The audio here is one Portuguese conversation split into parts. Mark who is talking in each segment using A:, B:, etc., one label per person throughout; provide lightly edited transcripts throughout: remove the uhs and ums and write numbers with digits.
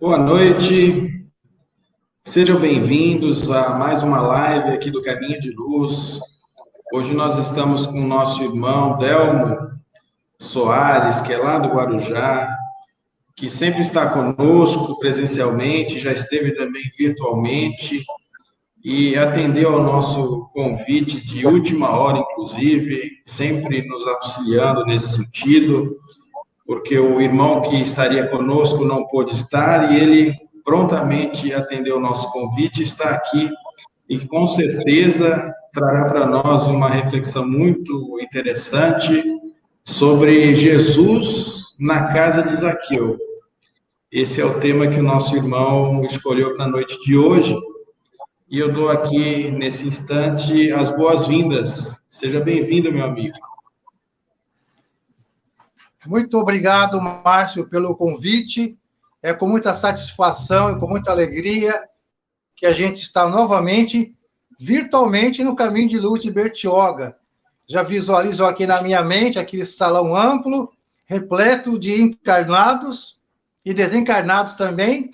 A: Boa noite, sejam bem-vindos a mais uma live aqui do Caminho de Luz. Hoje nós estamos com o nosso irmão Delmo Soares, que é lá do Guarujá, que sempre está conosco presencialmente, já esteve também virtualmente e atendeu ao nosso convite de última hora, inclusive, sempre nos auxiliando nesse sentido, porque o irmão que estaria conosco não pôde estar e ele prontamente atendeu o nosso convite, está aqui e com certeza trará para nós uma reflexão muito interessante sobre Jesus na casa de Zaqueu. Esse é o tema que o nosso irmão escolheu para a noite de hoje e eu dou aqui, nesse instante, as boas-vindas. Seja bem-vindo, meu amigo.
B: Muito obrigado, Márcio, pelo convite. É com muita satisfação e com muita alegria que a gente está novamente, virtualmente, no Caminho de Luz de Bertioga. Já visualizo aqui na minha mente aquele salão amplo, repleto de encarnados e desencarnados também,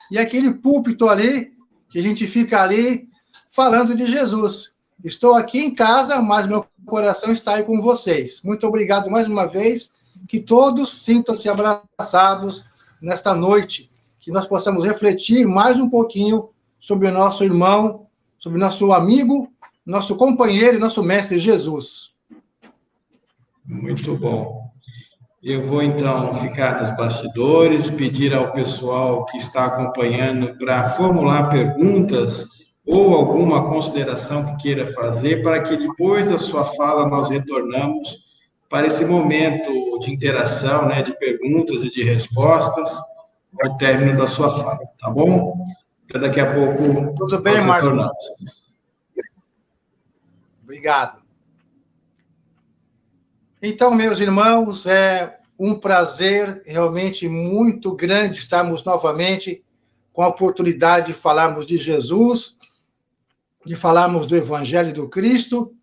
B: e aquele púlpito ali, que a gente fica ali falando de Jesus. Estou aqui em casa, mas meu coração está aí com vocês. Muito obrigado mais uma vez. Que todos sintam-se abraçados nesta noite, que nós possamos refletir mais um pouquinho sobre o nosso irmão, sobre o nosso amigo, nosso companheiro e nosso mestre Jesus.
A: Muito bom. Eu vou, então, ficar nos bastidores, pedir ao pessoal que está acompanhando para formular perguntas ou alguma consideração que queira fazer, para que depois da sua fala nós retornamos para esse momento de interação, né, de perguntas e de respostas, ao término da sua fala, tá bom? Até daqui a pouco.
B: Tudo bem, Márcio? Obrigado. Então, meus irmãos, é um prazer realmente muito grande estarmos novamente com a oportunidade de falarmos de Jesus, de falarmos do Evangelho do Cristo,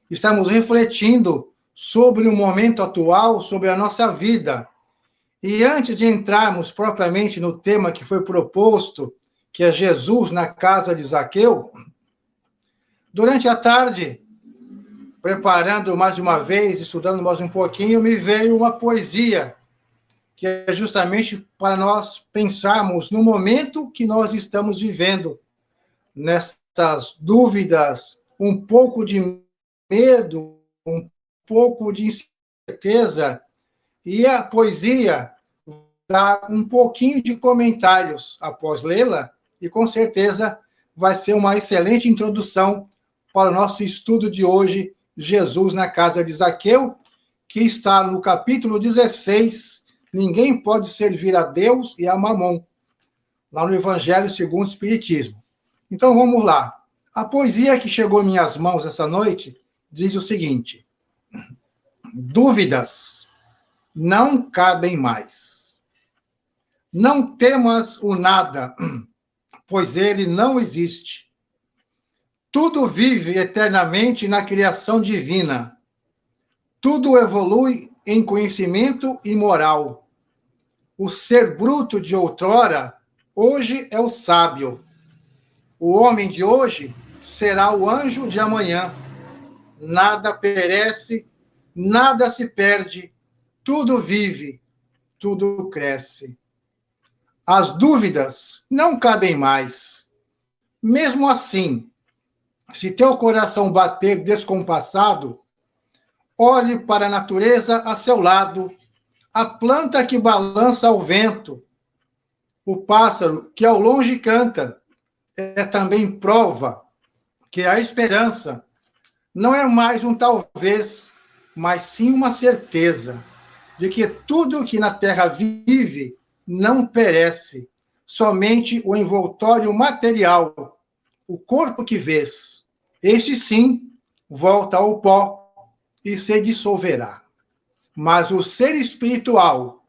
B: estamos refletindo sobre o momento atual, sobre a nossa vida. E antes de entrarmos propriamente no tema que foi proposto, que é Jesus na casa de Zaqueu, durante a tarde, preparando mais uma vez, estudando mais um pouquinho, me veio uma poesia, que é justamente para nós pensarmos no momento que nós estamos vivendo, nessas dúvidas, um pouco de medo, um pouco de incerteza, e a poesia dá um pouquinho de comentários após lê-la, e com certeza vai ser uma excelente introdução para o nosso estudo de hoje, Jesus na casa de Zaqueu, que está no capítulo 16, Ninguém pode servir a Deus e a Mamon, lá no Evangelho segundo o Espiritismo. Então vamos lá. A poesia que chegou em minhas mãos essa noite diz o seguinte: dúvidas não cabem mais. Não temas o nada, pois ele não existe. Tudo vive eternamente na criação divina. Tudo evolui em conhecimento e moral. O ser bruto de outrora, hoje é o sábio. O homem de hoje será o anjo de amanhã. Nada perece, nada se perde, tudo vive, tudo cresce. As dúvidas não cabem mais. Mesmo assim, se teu coração bater descompassado, olhe para a natureza a seu lado, a planta que balança ao vento, o pássaro que ao longe canta, é também prova que a esperança não é mais um talvez, mas sim uma certeza de que tudo que na terra vive não perece, somente o envoltório material, o corpo que vês, este sim volta ao pó e se dissolverá. Mas o ser espiritual,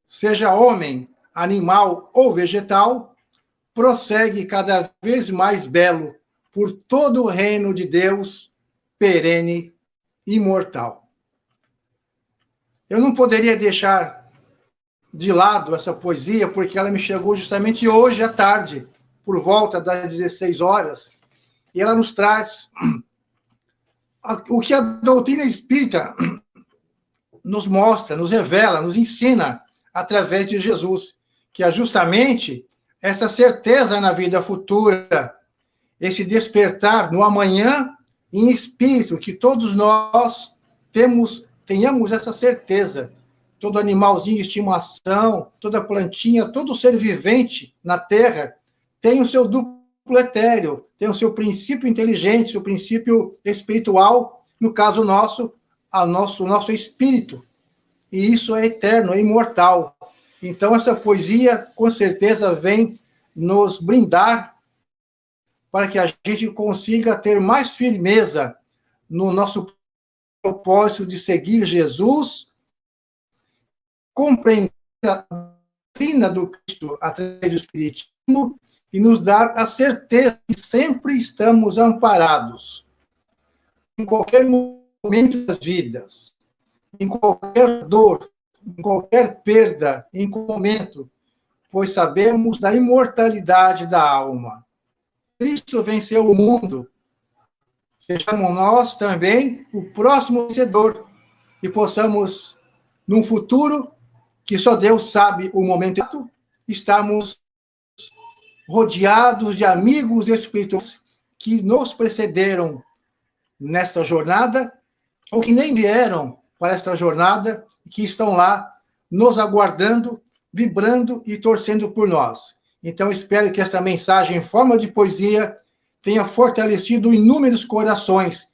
B: seja homem, animal ou vegetal, prossegue cada vez mais belo por todo o reino de Deus, perene, imortal. Eu não poderia deixar de lado essa poesia, porque ela me chegou justamente hoje à tarde, por volta das 16 horas, e ela nos traz o que a doutrina espírita nos mostra, nos revela, nos ensina através de Jesus, que é justamente essa certeza na vida futura, esse despertar no amanhã em espírito, que todos nós tenhamos essa certeza. Todo animalzinho de estimação, toda plantinha, todo ser vivente na Terra tem o seu duplo etéreo, tem o seu princípio inteligente, seu princípio espiritual, no caso nosso, nosso espírito. E isso é eterno, é imortal. Então, essa poesia, com certeza, vem nos brindar para que a gente consiga ter mais firmeza no nosso propósito de seguir Jesus, compreender a doutrina do Cristo através do Espiritismo e nos dar a certeza que sempre estamos amparados em qualquer momento das vidas, em qualquer dor, em qualquer perda, em qualquer momento, pois sabemos da imortalidade da alma. Cristo venceu o mundo. Sejamos nós também o próximo vencedor e possamos, num futuro que só Deus sabe o momento exato, estarmos rodeados de amigos espirituais que nos precederam nesta jornada ou que nem vieram para esta jornada, que estão lá nos aguardando, vibrando e torcendo por nós. Então, espero que essa mensagem em forma de poesia tenha fortalecido inúmeros corações,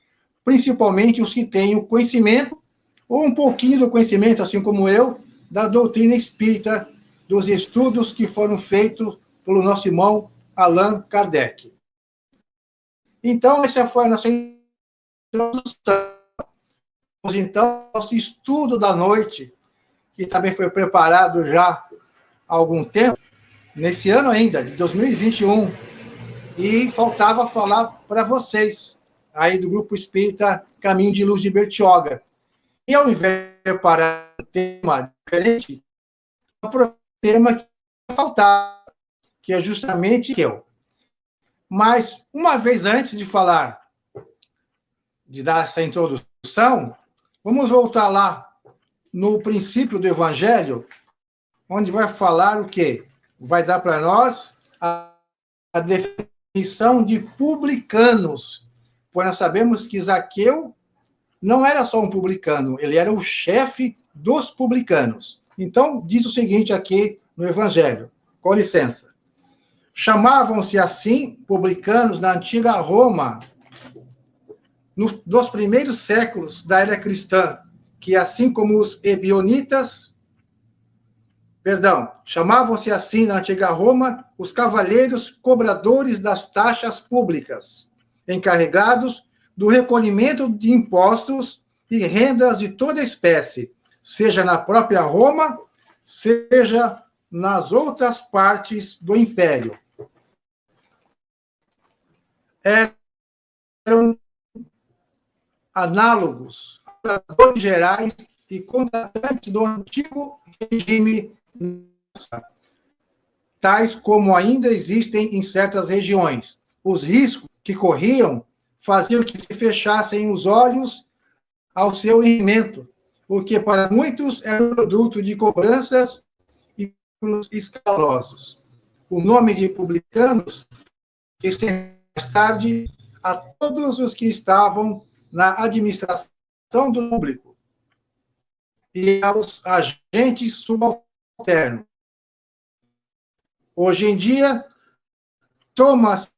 B: principalmente os que têm o conhecimento, ou um pouquinho do conhecimento, assim como eu, da doutrina espírita, dos estudos que foram feitos pelo nosso irmão Allan Kardec. Então, essa foi a nossa introdução. Então, nosso estudo da noite, que também foi preparado já há algum tempo, nesse ano ainda, de 2021, e faltava falar para vocês, aí do Grupo Espírita Caminho de Luz de Bertioga. E ao invés de preparar um tema diferente, o tema que faltava, que é justamente eu. Mas, uma vez antes de falar, de dar essa introdução, vamos voltar lá no princípio do Evangelho, onde vai falar o quê? Vai dar para nós a definição de publicanos, pois nós sabemos que Zaqueu não era só um publicano, ele era o chefe dos publicanos. Então, diz o seguinte aqui no Evangelho, com licença. Chamavam-se assim publicanos na antiga Roma, nos primeiros séculos da era cristã, que assim como os ebionitas, chamavam-se assim na antiga Roma os cavalheiros cobradores das taxas públicas, encarregados do recolhimento de impostos e rendas de toda espécie, seja na própria Roma, seja nas outras partes do império. Eram análogos a cobradores gerais e contratantes do antigo regime, tais como ainda existem em certas regiões. Os riscos que corriam faziam que se fechassem os olhos ao seu rendimento, o que para muitos era produto de cobranças e escandalosos. O nome de publicanos estende mais tarde a todos os que estavam na administração do público e aos agentes subalternos. Hoje em dia, toma-se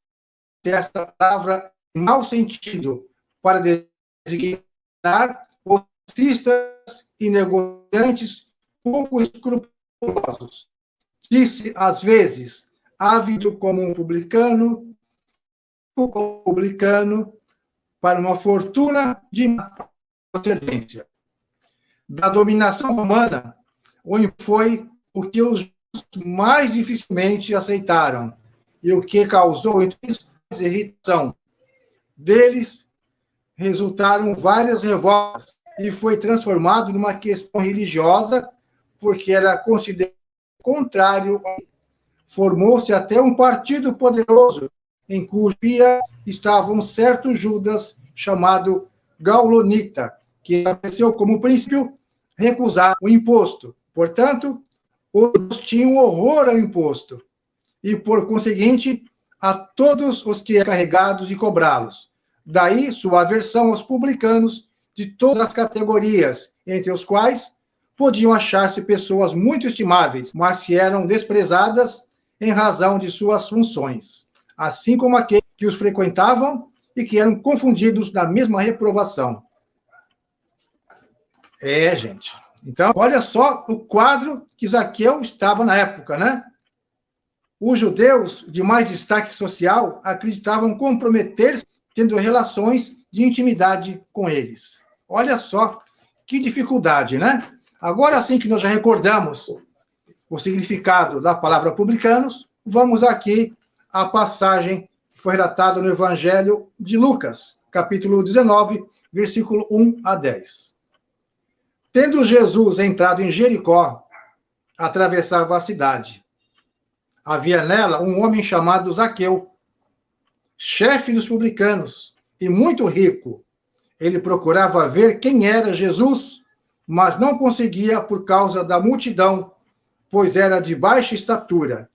B: essa palavra em mau sentido para designar bolsistas e negociantes pouco escrupulosos. Disse, às vezes, ávido como um publicano para uma fortuna de procedência. Da dominação romana, onde foi o que os mais dificilmente aceitaram e o que causou irritação. Deles resultaram várias revoltas e foi transformado numa questão religiosa porque era considerado contrário. Formou-se até um partido poderoso, em cuja via estava um certo Judas chamado Gaulonita, que apareceu como princípio recusar o imposto. Portanto, os tinham horror ao imposto, e, por conseguinte, a todos os que eram carregados de cobrá-los. Daí sua aversão aos publicanos de todas as categorias, entre os quais podiam achar-se pessoas muito estimáveis, mas que eram desprezadas em razão de suas funções, assim como aqueles que os frequentavam e que eram confundidos na mesma reprovação. Gente. Então, olha só o quadro que Zaqueu estava na época, né? Os judeus de mais destaque social acreditavam comprometer-se tendo relações de intimidade com eles. Olha só que dificuldade, né? Agora sim que nós já recordamos o significado da palavra publicanos, vamos aqui à passagem que foi relatada no Evangelho de Lucas, capítulo 19, versículo 1 a 10. Tendo Jesus entrado em Jericó, atravessava a cidade. Havia nela um homem chamado Zaqueu, chefe dos publicanos e muito rico. Ele procurava ver quem era Jesus, mas não conseguia por causa da multidão, pois era de baixa estatura.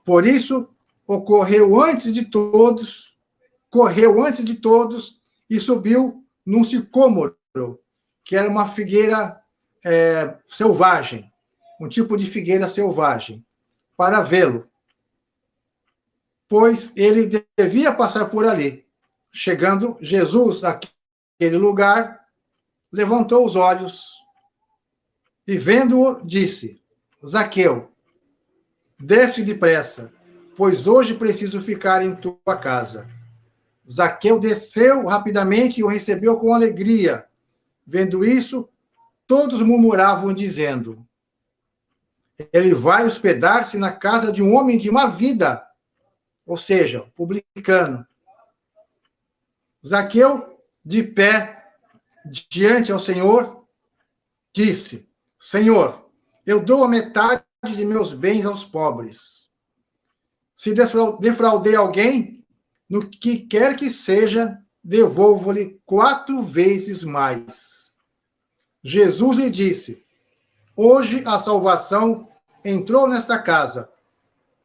B: Por isso, correu antes de todos e subiu num sicômoro, que era uma figueira selvagem, um tipo de figueira selvagem, para vê-lo, pois ele devia passar por ali. Chegando Jesus àquele lugar, levantou os olhos e, vendo-o, disse: Zaqueu, desce depressa, pois hoje preciso ficar em tua casa. Zaqueu desceu rapidamente e o recebeu com alegria. Vendo isso, todos murmuravam, dizendo: ele vai hospedar-se na casa de um homem de má vida, ou seja, publicano. Zaqueu, de pé, diante ao Senhor, disse: Senhor, eu dou a metade de meus bens aos pobres. Se defraudei alguém, no que quer que seja, devolvo-lhe 4 vezes mais. Jesus lhe disse: hoje a salvação entrou nesta casa,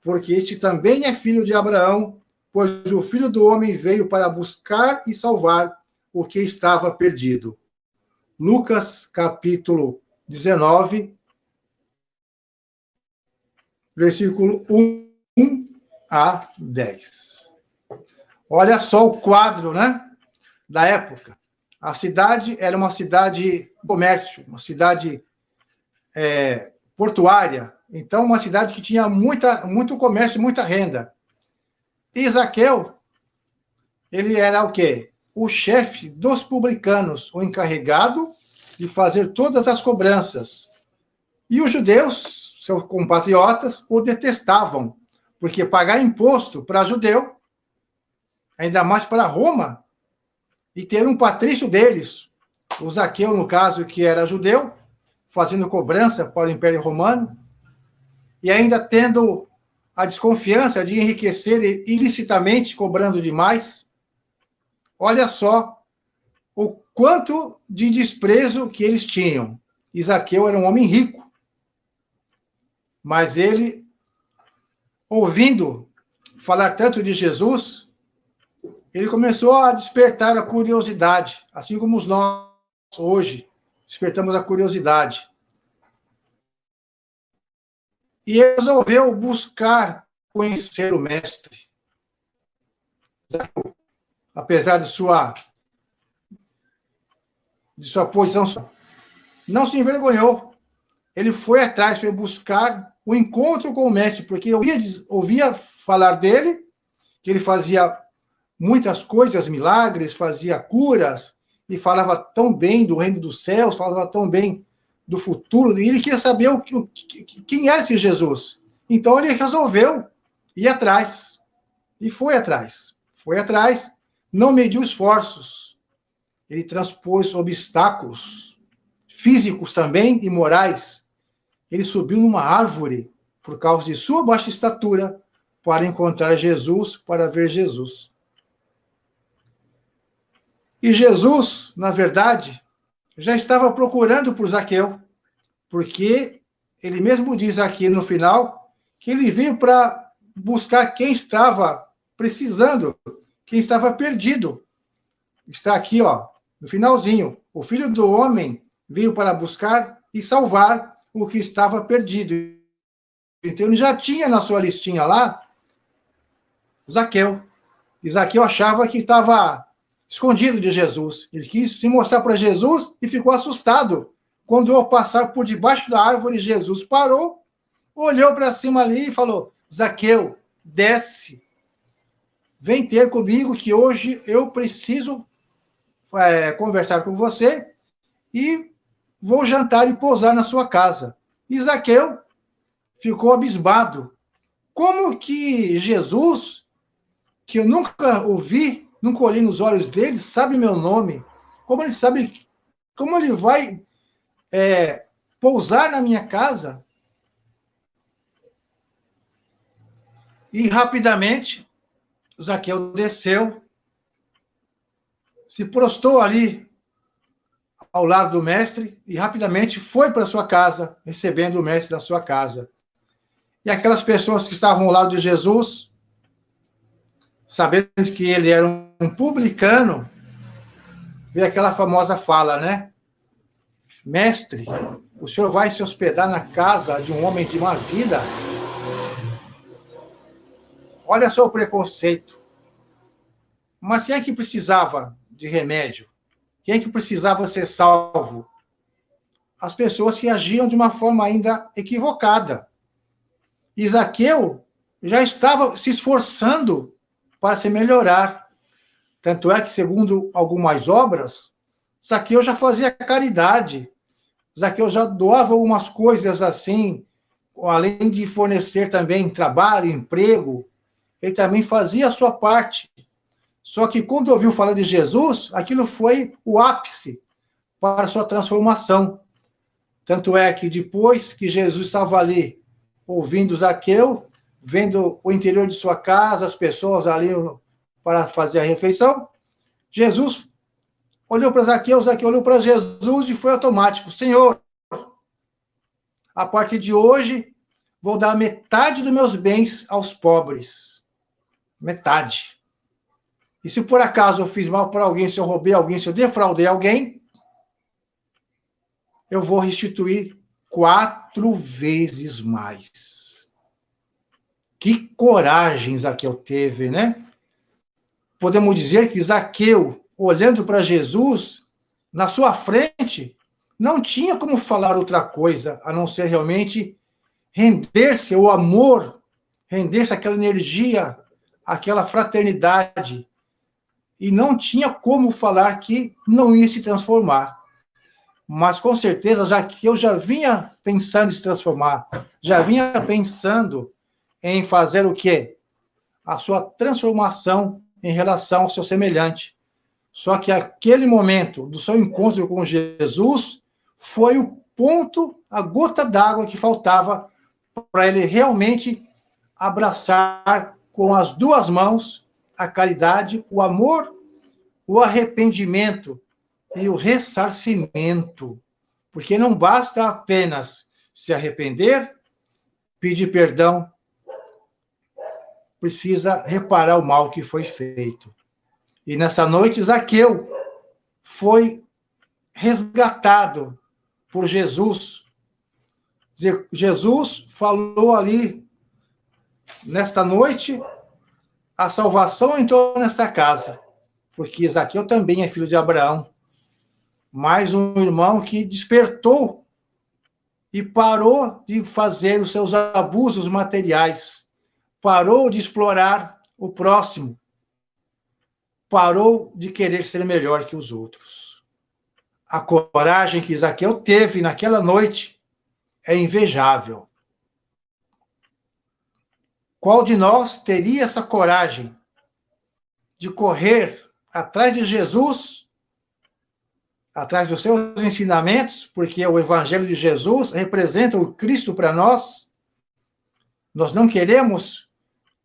B: porque este também é filho de Abraão, pois o Filho do Homem veio para buscar e salvar o que estava perdido. Lucas, capítulo 19, versículo 1 a 10. Olha só o quadro, né, da época. A cidade era uma cidade de comércio, uma cidade portuária. Então, uma cidade que tinha muito comércio e muita renda. E Zaqueu, ele era o quê? O chefe dos publicanos, o encarregado de fazer todas as cobranças. E os judeus, seus compatriotas, o detestavam, porque pagar imposto para judeu, ainda mais para Roma, e ter um patrício deles, o Zaqueu, no caso, que era judeu, fazendo cobrança para o Império Romano, e ainda tendo a desconfiança de enriquecer ilicitamente, cobrando demais. Olha só o quanto de desprezo que eles tinham. E Zaqueu era um homem rico, mas ele, ouvindo falar tanto de Jesus, ele começou a despertar a curiosidade, assim como nós hoje despertamos a curiosidade. E ele resolveu buscar conhecer o mestre. Apesar de sua posição, não se envergonhou. Ele foi atrás, foi buscar o encontro com o mestre, porque ouvia falar dele, que ele fazia muitas coisas, milagres, fazia curas, e falava tão bem do reino dos céus, falava tão bem do futuro, e ele queria saber quem era esse Jesus. Então ele resolveu ir atrás, e foi atrás, não mediu esforços, ele transpôs obstáculos físicos também e morais, ele subiu numa árvore por causa de sua baixa estatura para encontrar Jesus, para ver Jesus. E Jesus, na verdade, já estava procurando por Zaqueu, porque ele mesmo diz aqui no final que ele veio para buscar quem estava precisando, quem estava perdido. Está aqui, ó, no finalzinho. O Filho do Homem veio para buscar e salvar o que estava perdido. Então ele já tinha na sua listinha lá Zaqueu. E Zaqueu achava que estava escondido de Jesus. Ele quis se mostrar para Jesus e ficou assustado. Quando ao passar por debaixo da árvore, Jesus parou, olhou para cima ali e falou: Zaqueu, desce. Vem ter comigo que hoje eu preciso conversar com você e vou jantar e pousar na sua casa. E Zaqueu ficou abismado. Como que Jesus, que eu nunca ouvi, nunca olhei nos olhos dele, sabe meu nome? Como ele sabe, como ele vai pousar na minha casa? E rapidamente, Zaqueu desceu, se prostou ali ao lado do mestre e rapidamente foi para sua casa, recebendo o mestre da sua casa. E aquelas pessoas que estavam ao lado de Jesus, sabendo que ele era um publicano, veio aquela famosa fala, né? Mestre, o senhor vai se hospedar na casa de um homem de má vida? Olha só o preconceito. Mas quem é que precisava de remédio? Quem é que precisava ser salvo? As pessoas que agiam de uma forma ainda equivocada. E Zaqueu já estava se esforçando para se melhorar. Tanto é que, segundo algumas obras, Zaqueu já fazia caridade. Zaqueu já doava algumas coisas assim, além de fornecer também trabalho, emprego, ele também fazia a sua parte. Só que quando ouviu falar de Jesus, aquilo foi o ápice para a sua transformação. Tanto é que depois que Jesus estava ali ouvindo Zaqueu, vendo o interior de sua casa, as pessoas ali para fazer a refeição, Jesus olhou para Zaqueu, Zaqueu olhou para Jesus e foi automático: Senhor, a partir de hoje, vou dar metade dos meus bens aos pobres. Metade. E se por acaso eu fiz mal para alguém, se eu roubei alguém, se eu defraudei alguém, eu vou restituir 4 vezes mais. Que coragem Zaqueu teve, né? Podemos dizer que Zaqueu, olhando para Jesus, na sua frente, não tinha como falar outra coisa, a não ser realmente render-se ao amor, render-se àquela energia, àquela fraternidade. E não tinha como falar que não ia se transformar. Mas, com certeza, já que eu já vinha pensando em se transformar, já vinha pensando em fazer o quê? A sua transformação em relação ao seu semelhante. Só que aquele momento do seu encontro com Jesus foi o ponto, a gota d'água que faltava para ele realmente abraçar com as 2 mãos a caridade, o amor, o arrependimento e o ressarcimento. Porque não basta apenas se arrepender, pedir perdão, precisa reparar o mal que foi feito. E nessa noite, Zaqueu foi resgatado por Jesus. Jesus falou ali, nesta noite, a salvação entrou nesta casa, porque Zaqueu também é filho de Abraão. Mais um irmão que despertou e parou de fazer os seus abusos materiais, parou de explorar o próximo, parou de querer ser melhor que os outros. A coragem que Zaqueu teve naquela noite é invejável. Qual de nós teria essa coragem de correr atrás de Jesus atrás dos seus ensinamentos, porque o Evangelho de Jesus representa o Cristo para nós. Nós não queremos,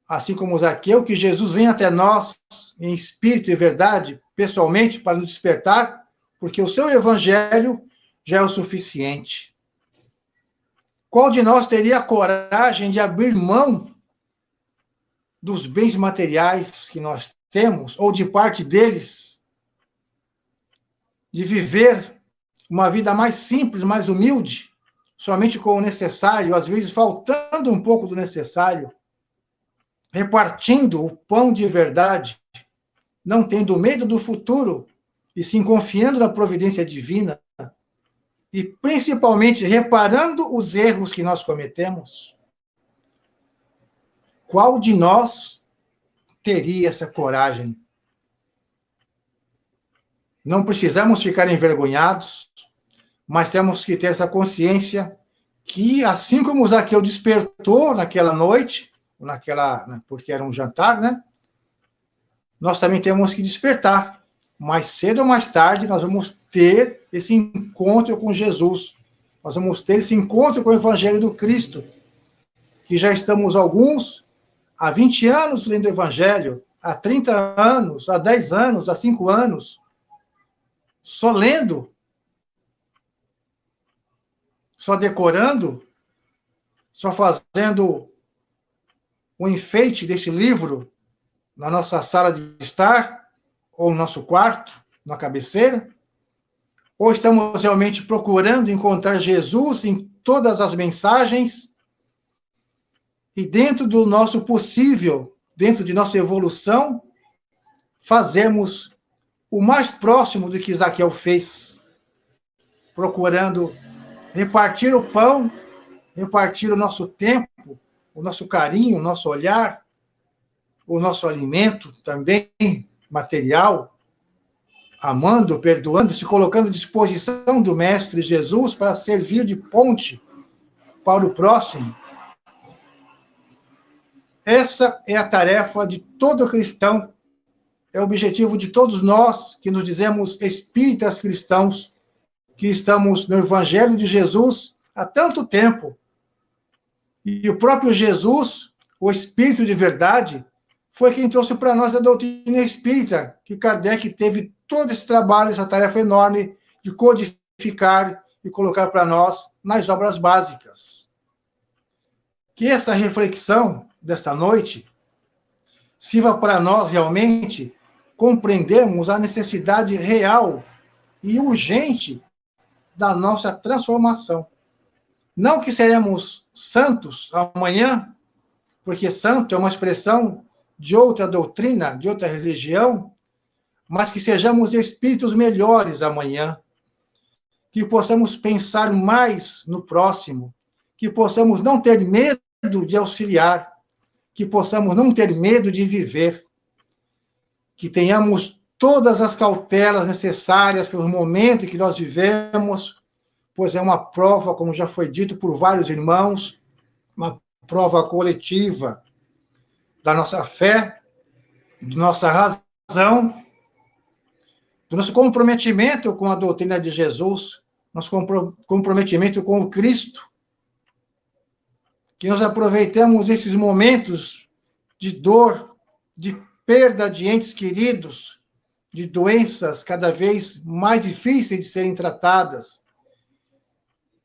B: assim como Zaqueu, que Jesus venha até nós em espírito e verdade, pessoalmente, para nos despertar, porque o seu Evangelho já é o suficiente. Qual de nós teria a coragem de abrir mão dos bens materiais que nós temos, ou de parte deles, de viver uma vida mais simples, mais humilde, somente com o necessário, às vezes faltando um pouco do necessário, repartindo o pão de verdade, não tendo medo do futuro, e sim confiando na providência divina, e principalmente reparando os erros que nós cometemos? Qual de nós teria essa coragem? Não precisamos ficar envergonhados, mas temos que ter essa consciência que, assim como Zaqueu despertou naquela noite, porque era um jantar, né? Nós também temos que despertar. Mais cedo ou mais tarde, nós vamos ter esse encontro com Jesus. Nós vamos ter esse encontro com o Evangelho do Cristo, que já estamos alguns há 20 anos lendo o Evangelho, há 30 anos, há 10 anos, há 5 anos, só lendo, só decorando, só fazendo o enfeite desse livro na nossa sala de estar, ou no nosso quarto, na cabeceira? Ou estamos realmente procurando encontrar Jesus em todas as mensagens e, dentro do nosso possível, dentro de nossa evolução, fazermos o mais próximo do que Zaqueu fez, procurando repartir o pão, repartir o nosso tempo, o nosso carinho, o nosso olhar, o nosso alimento também material, amando, perdoando, se colocando à disposição do Mestre Jesus para servir de ponte para o próximo. Essa é a tarefa de todo cristão, é o objetivo de todos nós que nos dizemos espíritas cristãos, que estamos no Evangelho de Jesus há tanto tempo. E o próprio Jesus, o Espírito de verdade, foi quem trouxe para nós a doutrina espírita, que Kardec teve todo esse trabalho, essa tarefa enorme de codificar e colocar para nós nas obras básicas. Que essa reflexão desta noite sirva para nós realmente compreendermos a necessidade real e urgente da nossa transformação. Não que seremos santos amanhã, porque santo é uma expressão de outra doutrina, de outra religião, mas que sejamos espíritos melhores amanhã, que possamos pensar mais no próximo, que possamos não ter medo de auxiliar, que possamos não ter medo de viver, que tenhamos todas as cautelas necessárias pelo momento em que nós vivemos, pois é uma prova, como já foi dito por vários irmãos, uma prova coletiva da nossa fé, da nossa razão, do nosso comprometimento com a doutrina de Jesus, nosso comprometimento com o Cristo, que nós aproveitemos esses momentos de dor, de perda de entes queridos, de doenças cada vez mais difíceis de serem tratadas,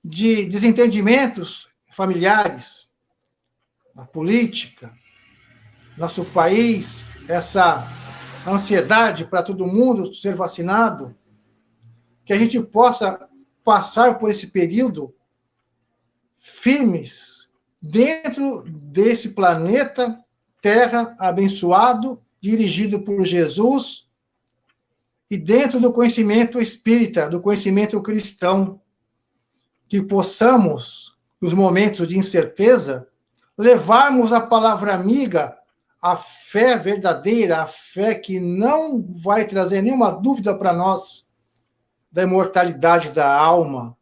B: de desentendimentos familiares, na política, nosso país, essa ansiedade para todo mundo ser vacinado, que a gente possa passar por esse período firmes dentro desse planeta Terra abençoado, dirigido por Jesus, e dentro do conhecimento espírita, do conhecimento cristão, que possamos, nos momentos de incerteza, levarmos a palavra amiga, a fé verdadeira, a fé que não vai trazer nenhuma dúvida para nós da imortalidade da alma,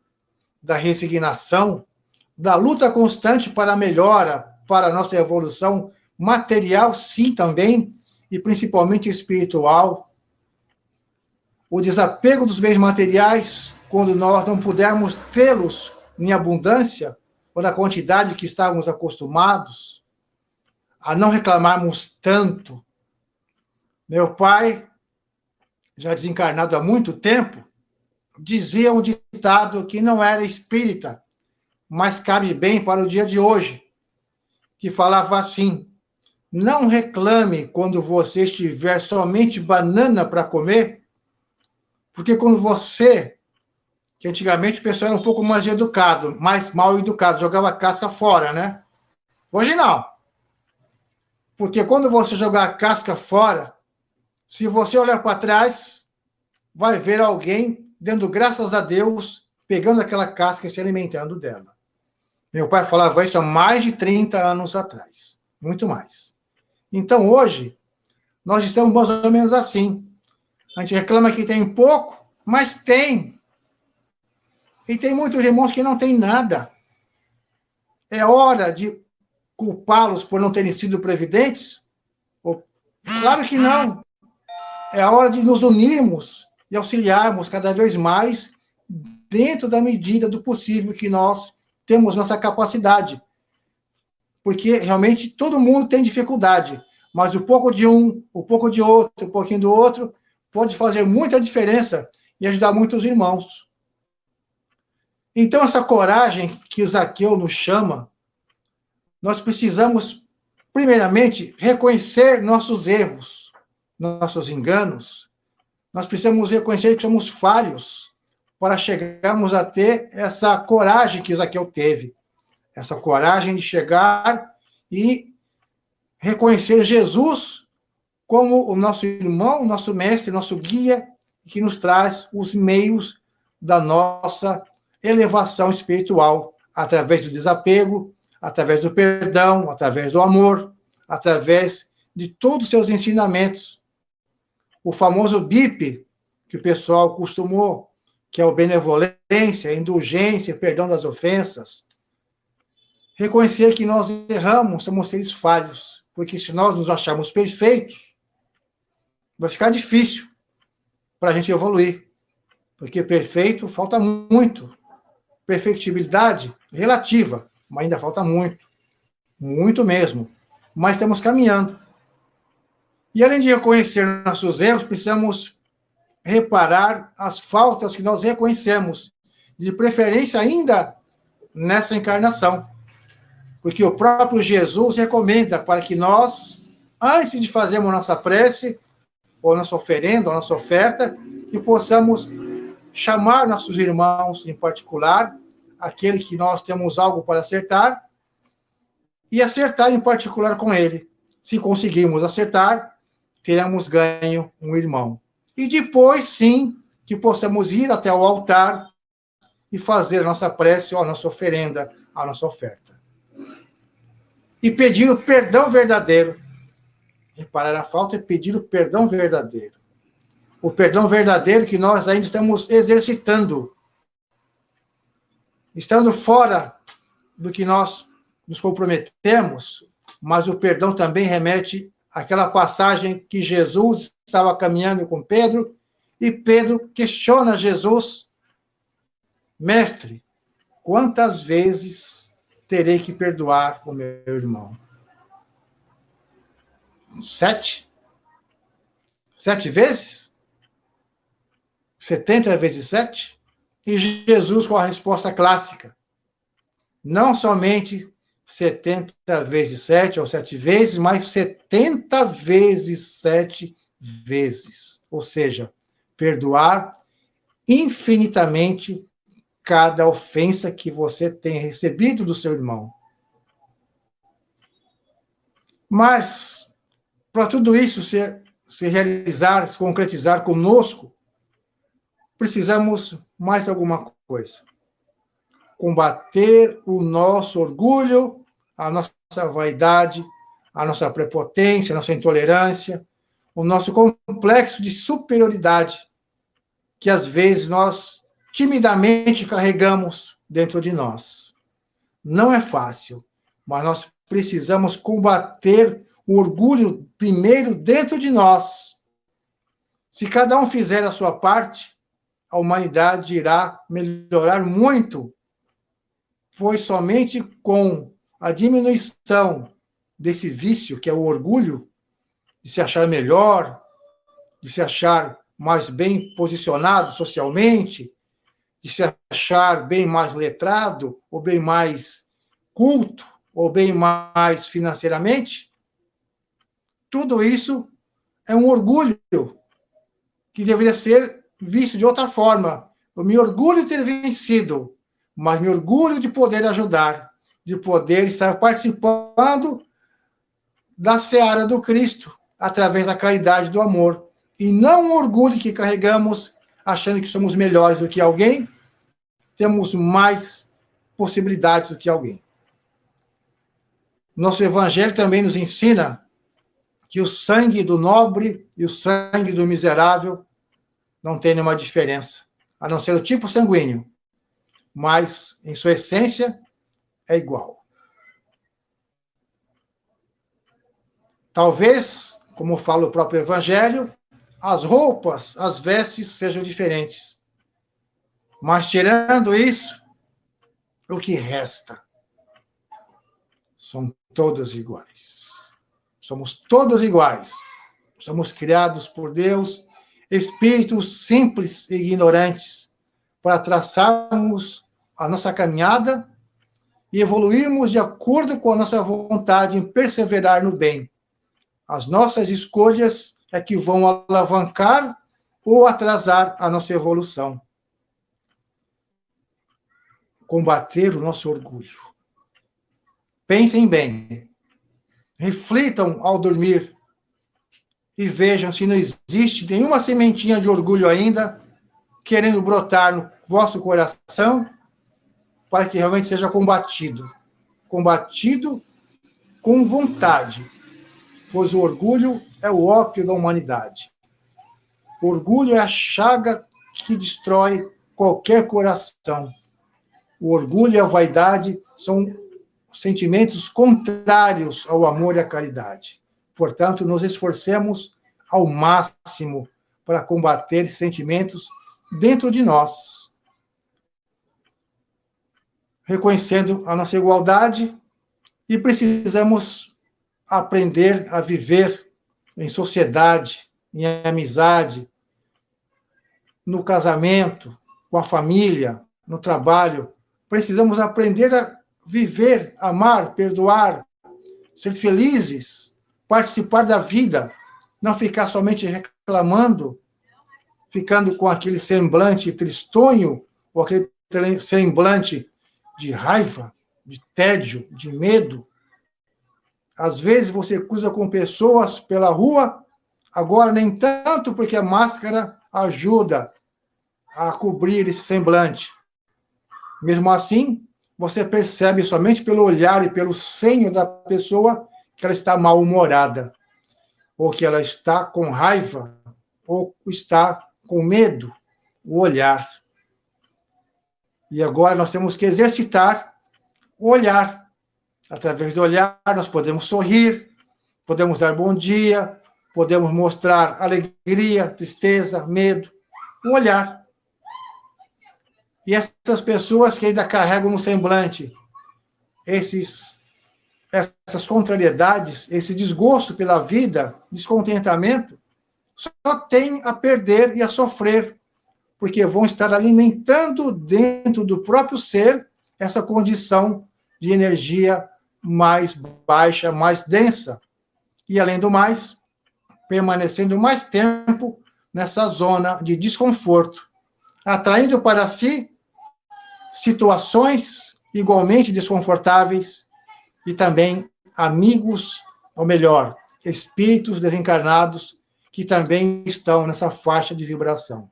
B: da resignação, da luta constante para a melhora, para a nossa evolução material, sim, também, e principalmente espiritual. o desapego dos bens materiais, quando nós não pudermos tê-los em abundância, ou na quantidade que estávamos acostumados, a não reclamarmos tanto. Meu pai, já desencarnado há muito tempo, dizia um ditado que não era espírita, mas cabe bem para o dia de hoje, que falava assim: não reclame quando você estiver somente banana para comer, porque quando você, que antigamente o pessoal era um pouco mais educado, mais mal educado, jogava a casca fora, né? Hoje não. Porque quando você jogar a casca fora, se você olhar para trás, vai ver alguém dando graças a Deus, pegando aquela casca e se alimentando dela. Meu pai falava isso há mais de 30 anos atrás. Muito mais. Então, hoje, nós estamos mais ou menos assim. A gente reclama que tem pouco, mas tem. E tem muitos irmãos que não têm nada. É hora de culpá-los por não terem sido previdentes? Claro que não. É a hora de nos unirmos e auxiliarmos cada vez mais dentro da medida do possível que nós temos nossa capacidade. Porque realmente todo mundo tem dificuldade, mas o pouco de um, o pouco de outro, um pouquinho do outro, pode fazer muita diferença e ajudar muitos irmãos. Então, essa coragem que Zaqueu nos chama, nós precisamos, primeiramente, reconhecer nossos erros, nossos enganos. Nós precisamos reconhecer que somos falhos para chegarmos a ter essa coragem que Zaqueu teve. Essa coragem de chegar e reconhecer Jesus como o nosso irmão, nosso mestre, nosso guia, que nos traz os meios da nossa elevação espiritual, através do desapego, através do perdão, através do amor, através de todos os seus ensinamentos. O famoso BIP, que o pessoal costumou, que é o benevolência, indulgência, perdão das ofensas. Reconhecer que nós erramos, somos seres falhos, porque se nós nos acharmos perfeitos, vai ficar difícil para a gente evoluir, porque perfeito falta muito. Perfectibilidade relativa, mas ainda falta muito, muito mesmo. Mas estamos caminhando. E além de reconhecer nossos erros, precisamos reparar as faltas que nós reconhecemos, de preferência ainda nessa encarnação. Porque o próprio Jesus recomenda para que nós, antes de fazermos nossa prece, ou nossa oferenda, ou nossa oferta, que possamos chamar nossos irmãos em particular, aquele que nós temos algo para acertar, e acertar em particular com ele. Se conseguirmos acertar, teremos ganho um irmão. E depois, sim, que possamos ir até o altar e fazer a nossa prece, ou a nossa oferenda, a nossa oferta. E pedir o perdão verdadeiro. Reparar a falta e pedir o perdão verdadeiro. O perdão verdadeiro que nós ainda estamos exercitando. Estando fora do que nós nos comprometemos, mas o perdão também remete àquela passagem que Jesus estava caminhando com Pedro, e Pedro questiona Jesus: Mestre, quantas vezes terei que perdoar o meu irmão? 7? 7 vezes? 70 vezes 7? E Jesus com a resposta clássica: não somente 70 vezes 7 ou 7 vezes, mas 70 vezes 7 vezes. Ou seja, perdoar infinitamente cada ofensa que você tem recebido do seu irmão. Mas, para tudo isso se realizar, se concretizar conosco, precisamos mais alguma coisa. Combater o nosso orgulho, a nossa vaidade, a nossa prepotência, a nossa intolerância, o nosso complexo de superioridade, que às vezes nós timidamente carregamos dentro de nós. Não é fácil, mas nós precisamos combater o orgulho primeiro dentro de nós. Se cada um fizer a sua parte, a humanidade irá melhorar muito, pois somente com a diminuição desse vício, que é o orgulho, de se achar melhor, de se achar mais bem posicionado socialmente, de se achar bem mais letrado, ou bem mais culto, ou bem mais financeiramente, tudo isso é um orgulho que deveria ser visto de outra forma. Eu me orgulho de ter vencido, mas me orgulho de poder ajudar, de poder estar participando da seara do Cristo, através da caridade e do amor. E não o orgulho que carregamos, achando que somos melhores do que alguém, temos mais possibilidades do que alguém. Nosso Evangelho também nos ensina que o sangue do nobre e o sangue do miserável não tem nenhuma diferença, a não ser o tipo sanguíneo, mas, em sua essência, é igual. Talvez, como fala o próprio Evangelho, as roupas, as vestes sejam diferentes. Mas, tirando isso, o que resta? São todos iguais. Somos todos iguais. Somos criados por Deus, espíritos simples e ignorantes, para traçarmos a nossa caminhada e evoluirmos de acordo com a nossa vontade em perseverar no bem. As nossas escolhas é que vão alavancar ou atrasar a nossa evolução. Combater o nosso orgulho. Pensem bem. Reflitam ao dormir e vejam se não existe nenhuma sementinha de orgulho ainda querendo brotar no vosso coração para que realmente seja combatido. Combatido com vontade, pois o orgulho é o ópio da humanidade. O orgulho é a chaga que destrói qualquer coração. O orgulho e a vaidade são sentimentos contrários ao amor e à caridade. Portanto, nos esforcemos ao máximo para combater sentimentos dentro de nós, reconhecendo a nossa igualdade, e precisamos aprender a viver em sociedade, em amizade, no casamento, com a família, no trabalho. Precisamos aprender a viver, amar, perdoar, ser felizes, participar da vida, não ficar somente reclamando, ficando com aquele semblante tristonho, ou aquele semblante de raiva, de tédio, de medo. Às vezes você cruza com pessoas pela rua, agora nem tanto, porque a máscara ajuda a cobrir esse semblante. Mesmo assim, você percebe somente pelo olhar e pelo senho da pessoa que ela está mal-humorada, ou que ela está com raiva, ou está com medo, o olhar. E agora nós temos que exercitar o olhar. Através do olhar, nós podemos sorrir, podemos dar bom dia, podemos mostrar alegria, tristeza, medo. O olhar. E essas pessoas que ainda carregam no semblante essas contrariedades, esse desgosto pela vida, descontentamento, só tem a perder e a sofrer, porque vão estar alimentando dentro do próprio ser essa condição de energia mais baixa, mais densa. E, além do mais, permanecendo mais tempo nessa zona de desconforto, atraindo para si situações igualmente desconfortáveis e também amigos, ou melhor, espíritos desencarnados que também estão nessa faixa de vibração.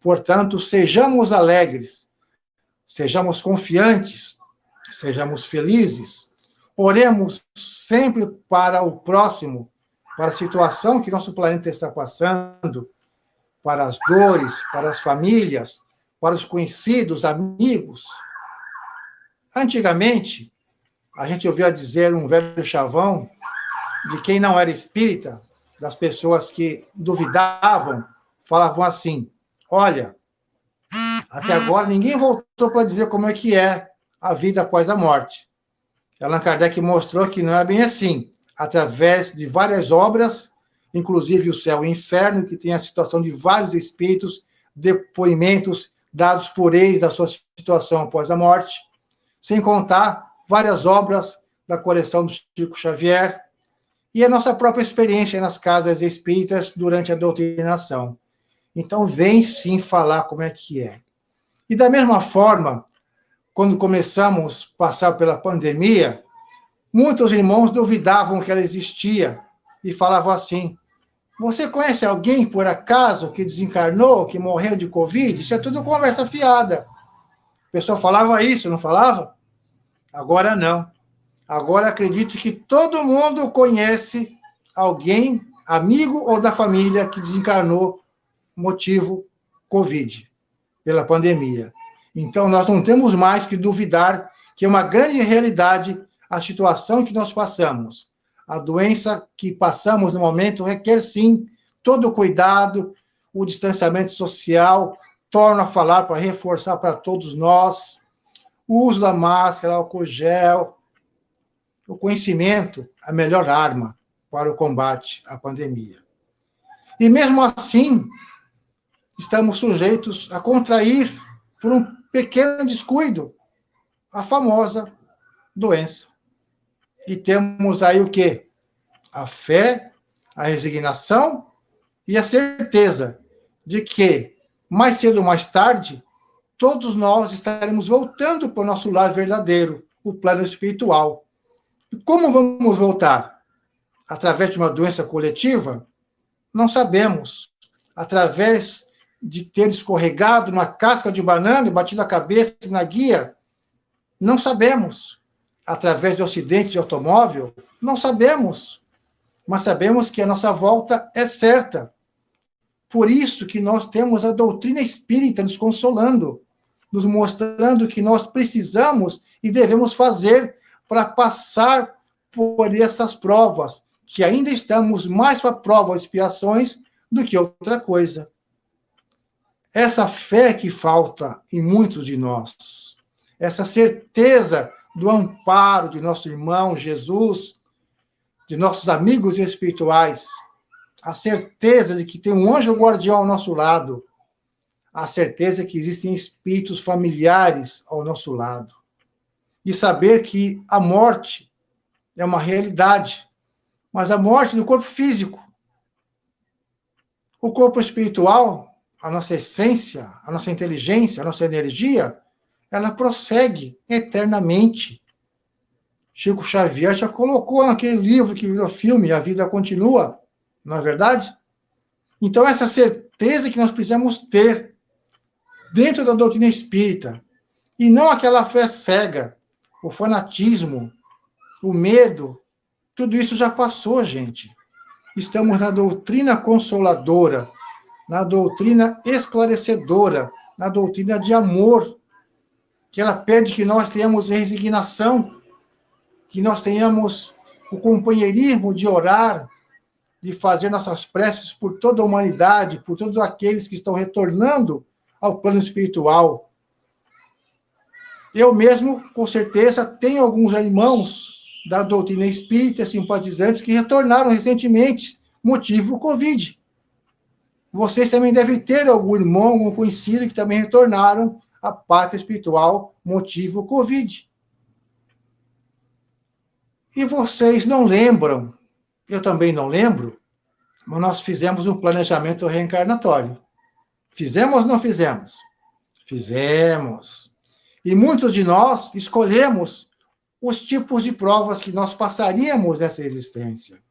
B: Portanto, sejamos alegres, sejamos confiantes, sejamos felizes, oremos sempre para o próximo, para a situação que nosso planeta está passando, para as dores, para as famílias, para os conhecidos, amigos. Antigamente, a gente ouvia dizer um velho chavão de quem não era espírita, das pessoas que duvidavam, falavam assim: olha, até agora ninguém voltou para dizer como é que é a vida após a morte. Allan Kardec mostrou que não é bem assim, através de várias obras, inclusive o Céu e o Inferno, que tem a situação de vários espíritos, depoimentos dados por eles da sua situação após a morte, sem contar várias obras da coleção do Chico Xavier e a nossa própria experiência nas casas espíritas durante a doutrinação. Então, vem sim falar como é que é. E da mesma forma, quando começamos a passar pela pandemia, muitos irmãos duvidavam que ela existia e falavam assim: você conhece alguém, por acaso, que desencarnou, que morreu de Covid? Isso é tudo conversa fiada. O pessoal falava isso, não falava? Agora não. Agora acredito que todo mundo conhece alguém, amigo ou da família, que desencarnou motivo Covid, pela pandemia. Então, nós não temos mais que duvidar que é uma grande realidade a situação que nós passamos. A doença que passamos no momento requer, sim, todo o cuidado, o distanciamento social, torno a falar para reforçar para todos nós, o uso da máscara, álcool gel, o conhecimento, a melhor arma para o combate à pandemia. E mesmo assim, estamos sujeitos a contrair, por um pequeno descuido, a famosa doença. E temos aí o quê? A fé, a resignação e a certeza de que, mais cedo ou mais tarde, todos nós estaremos voltando para o nosso lar verdadeiro, o plano espiritual. E como vamos voltar? Através de uma doença coletiva? Não sabemos. Através de ter escorregado numa casca de banana e batido a cabeça na guia? Não sabemos. Através de um acidente de automóvel? Não sabemos. Mas sabemos que a nossa volta é certa. Por isso que nós temos a doutrina espírita nos consolando, nos mostrando que nós precisamos e devemos fazer para passar por essas provas, que ainda estamos mais para provas e expiações do que outra coisa. Essa fé que falta em muitos de nós, essa certeza do amparo de nosso irmão Jesus, de nossos amigos espirituais, a certeza de que tem um anjo guardião ao nosso lado, a certeza que existem espíritos familiares ao nosso lado, e saber que a morte é uma realidade, mas a morte do corpo físico. O corpo espiritual, a nossa essência, a nossa inteligência, a nossa energia, ela prossegue eternamente. Chico Xavier já colocou naquele livro que virou filme, A Vida Continua, não é verdade? Então, essa certeza que nós precisamos ter dentro da doutrina espírita, e não aquela fé cega, o fanatismo, o medo, tudo isso já passou, gente. Estamos na doutrina consoladora, na doutrina esclarecedora, na doutrina de amor, que ela pede que nós tenhamos resignação, que nós tenhamos o companheirismo de orar, de fazer nossas preces por toda a humanidade, por todos aqueles que estão retornando ao plano espiritual. Eu mesmo, com certeza, tenho alguns irmãos da doutrina espírita, simpatizantes, que retornaram recentemente, motivo Covid. Vocês também devem ter algum irmão, algum conhecido que também retornaram à pátria espiritual, motivo Covid. E vocês não lembram, eu também não lembro, mas nós fizemos um planejamento reencarnatório. Fizemos ou não fizemos? Fizemos. E muitos de nós escolhemos os tipos de provas que nós passaríamos nessa existência.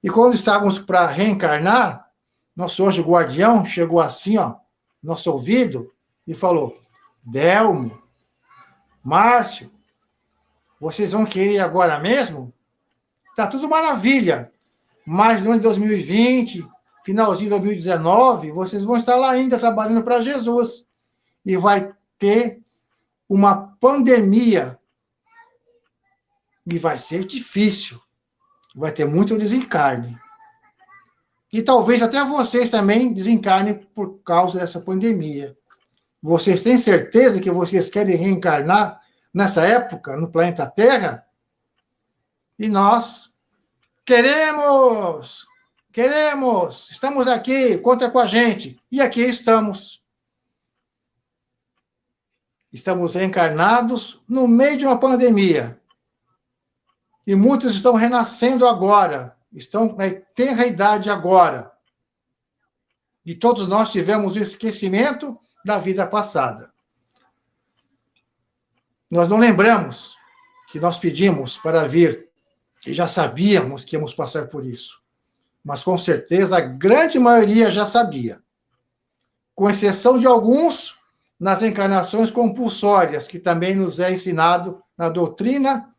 B: E quando estávamos para reencarnar, nosso anjo guardião chegou assim, ó, nosso ouvido, e falou: Delmo, Márcio, vocês vão querer agora mesmo? Tá tudo maravilha, mas no ano de 2020, finalzinho de 2019, vocês vão estar lá ainda trabalhando para Jesus. E vai ter uma pandemia. E vai ser difícil. Vai ter muito desencarne. E talvez até vocês também desencarnem por causa dessa pandemia. Vocês têm certeza que vocês querem reencarnar nessa época, no planeta Terra? E nós queremos, estamos aqui, conta com a gente. E aqui estamos. Estamos reencarnados no meio de uma pandemia. E muitos estão renascendo agora, estão na tenra idade agora. E todos nós tivemos o esquecimento da vida passada. Nós não lembramos que nós pedimos para vir, e já sabíamos que íamos passar por isso. Mas, com certeza, a grande maioria já sabia. Com exceção de alguns, nas encarnações compulsórias, que também nos é ensinado na doutrina,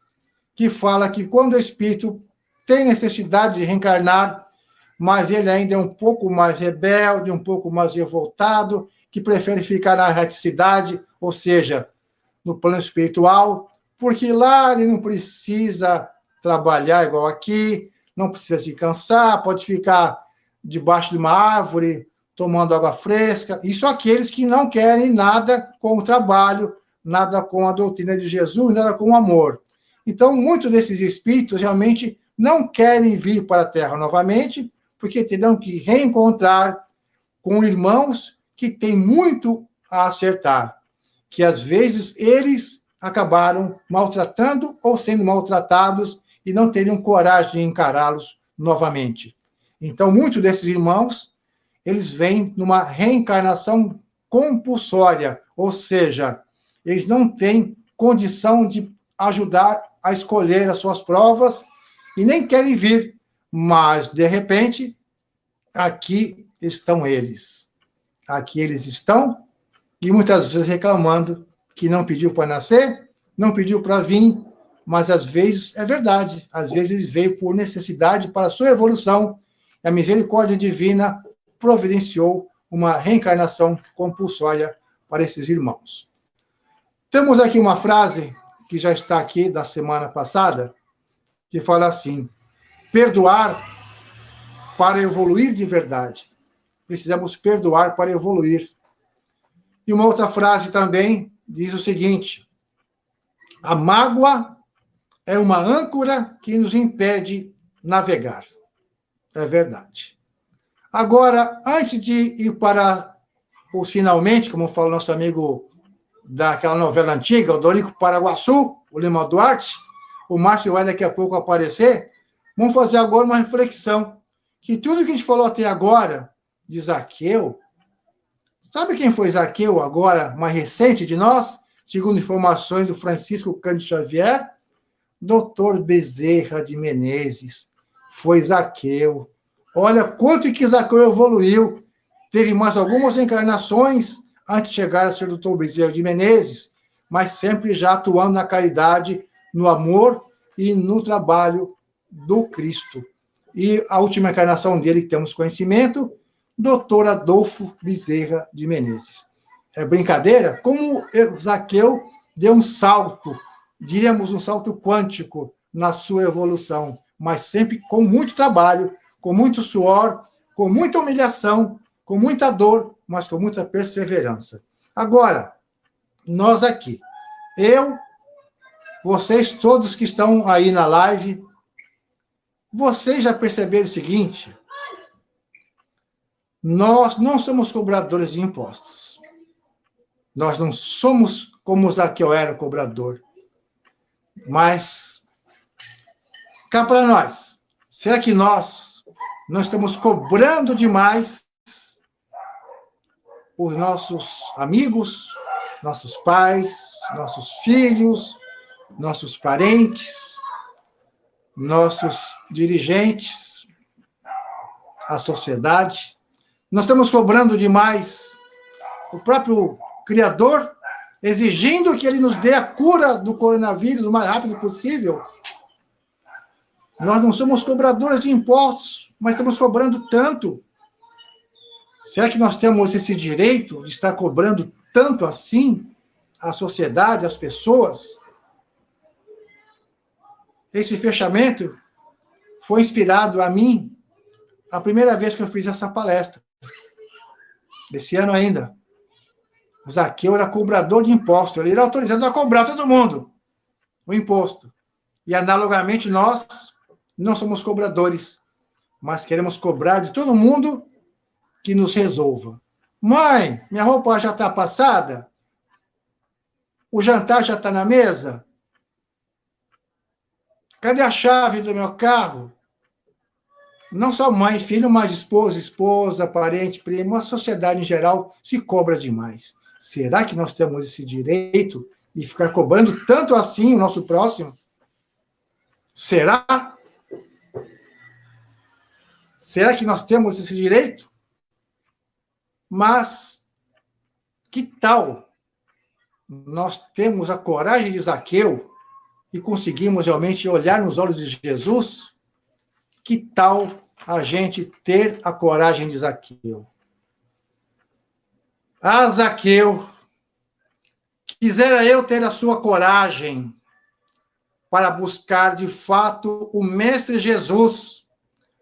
B: que fala que quando o espírito tem necessidade de reencarnar, mas ele ainda é um pouco mais rebelde, um pouco mais revoltado, que prefere ficar na erraticidade, ou seja, no plano espiritual, porque lá ele não precisa trabalhar igual aqui, não precisa se cansar, pode ficar debaixo de uma árvore, tomando água fresca. Isso aqueles que não querem nada com o trabalho, nada com a doutrina de Jesus, nada com o amor. Então, muitos desses espíritos realmente não querem vir para a Terra novamente, porque terão que reencontrar com irmãos que têm muito a acertar, que às vezes eles acabaram maltratando ou sendo maltratados e não teriam coragem de encará-los novamente. Então, muitos desses irmãos, eles vêm numa reencarnação compulsória, ou seja, eles não têm condição de ajudar a escolher as suas provas e nem querem vir, mas, de repente, aqui estão eles. Aqui eles estão, e muitas vezes reclamando que não pediu para nascer, não pediu para vir, mas às vezes é verdade, às vezes veio por necessidade para a sua evolução, e a misericórdia divina providenciou uma reencarnação compulsória para esses irmãos. Temos aqui uma frase que já está aqui da semana passada, que fala assim: perdoar para evoluir de verdade. Precisamos perdoar para evoluir. E uma outra frase também diz o seguinte: a mágoa é uma âncora que nos impede navegar. É verdade. Agora, antes de ir para os finalmente, como fala o nosso amigo daquela novela antiga, o Dorico Paraguaçu, o Lima Duarte, o Márcio vai daqui a pouco aparecer, vamos fazer agora uma reflexão, que tudo que a gente falou até agora de Zaqueu, sabe quem foi Zaqueu agora, mais recente de nós, segundo informações do Francisco Cândido Xavier? Dr. Bezerra de Menezes, foi Zaqueu. Olha quanto que Zaqueu evoluiu, teve mais algumas encarnações antes de chegar a ser Dr. Bezerra de Menezes, mas sempre já atuando na caridade, no amor e no trabalho do Cristo. E a última encarnação dele, que temos conhecimento, Dr. Adolfo Bezerra de Menezes. É brincadeira? Como Zaqueu deu um salto, diríamos um salto quântico na sua evolução, mas sempre com muito trabalho, com muito suor, com muita humilhação, com muita dor, mas com muita perseverança. Agora, nós aqui, eu, vocês todos que estão aí na live, vocês já perceberam o seguinte: nós não somos cobradores de impostos. Nós não somos como Zaqueu era cobrador. Mas, cá para nós, será que nós não estamos cobrando demais os nossos amigos, nossos pais, nossos filhos, nossos parentes, nossos dirigentes, a sociedade? Nós estamos cobrando demais o próprio Criador, exigindo que ele nos dê a cura do coronavírus o mais rápido possível? Nós não somos cobradores de impostos, mas estamos cobrando tanto. Será que nós temos esse direito de estar cobrando tanto assim a sociedade, as pessoas? Esse fechamento foi inspirado a mim, a primeira vez que eu fiz essa palestra. Desse ano ainda. O Zaqueu era cobrador de impostos. Ele era autorizado a cobrar todo mundo o imposto. E, analogamente, nós não somos cobradores, mas queremos cobrar de todo mundo que nos resolva. Mãe, minha roupa já está passada? O jantar já está na mesa? Cadê a chave do meu carro? Não só mãe, filho, mas esposa, parente, primo, a sociedade em geral se cobra demais. Será que nós temos esse direito de ficar cobrando tanto assim o nosso próximo? Será? Será que nós temos esse direito? Mas que tal nós temos a coragem de Zaqueu e conseguimos realmente olhar nos olhos de Jesus? Que tal a gente ter a coragem de Zaqueu? Ah, Zaqueu, quisera eu ter a sua coragem para buscar de fato o Mestre Jesus,